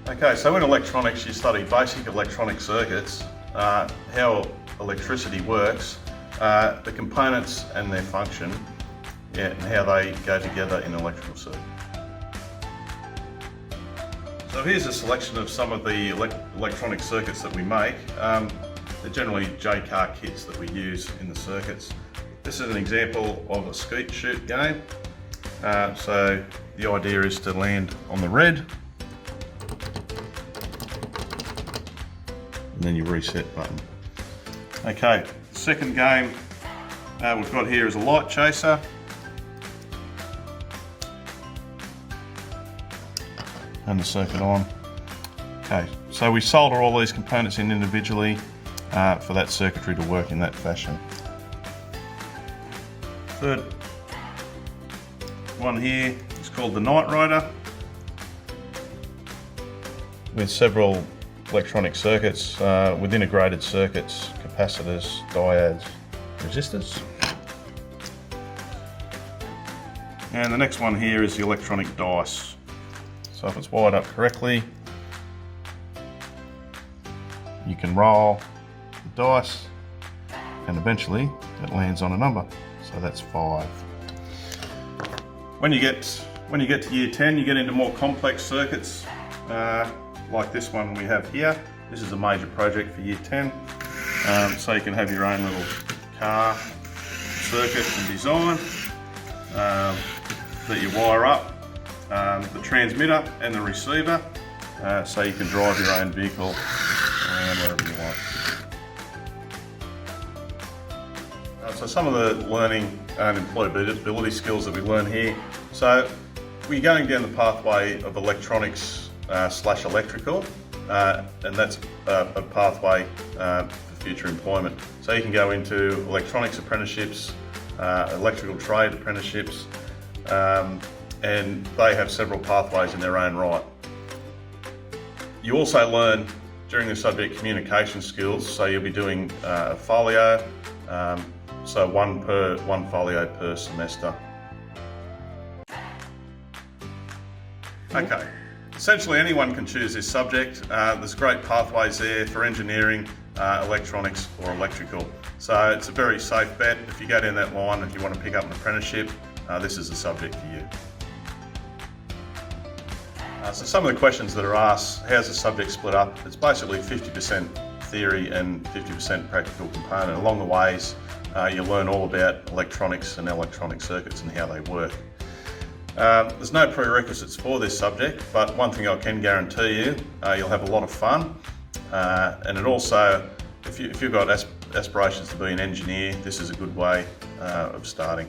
Okay, so in electronics you study basic electronic circuits, how electricity works, the components and their function, and how they go together in an electrical circuit. So here's a selection of some of the electronic circuits that we make. They're generally J-car kits that we use in the circuits. This is an example of a skeet shoot game. So the idea is to land on the red, and then your reset button. Okay, second game we've got here is a light chaser. And the circuit on. Okay, so we solder all these components in individually for that circuitry to work in that fashion. Third one here is called the Knight Rider, with several electronic circuits with integrated circuits, capacitors, diodes, resistors. And the next one here is the electronic dice. So if it's wired up correctly, you can roll the dice and eventually it lands on a number. So that's 5. When you get to year 10, you get into more complex circuits like this one we have here. This is a major project for year 10. So you can have your own little car circuit and design that you wire up. The transmitter and the receiver, so you can drive your own vehicle around wherever you want. So some of the learning and employability skills that we learn here. So we're going down the pathway of electronics / electrical, and that's a pathway for future employment. So you can go into electronics apprenticeships, electrical trade apprenticeships, and they have several pathways in their own right. You also learn during the subject communication skills, so you'll be doing a folio, so one folio per semester. Okay, essentially anyone can choose this subject. There's great pathways there for engineering, electronics or electrical. So it's a very safe bet. If you go down that line, if you want to pick up an apprenticeship, this is the subject for you. So some of the questions that are asked: how's the subject split up? It's basically 50% theory and 50% practical component. Along the ways, you learn all about electronics and electronic circuits and how they work. There's no prerequisites for this subject, but one thing I can guarantee you, you'll have a lot of fun. And it also, if you've got aspirations to be an engineer, this is a good way of starting.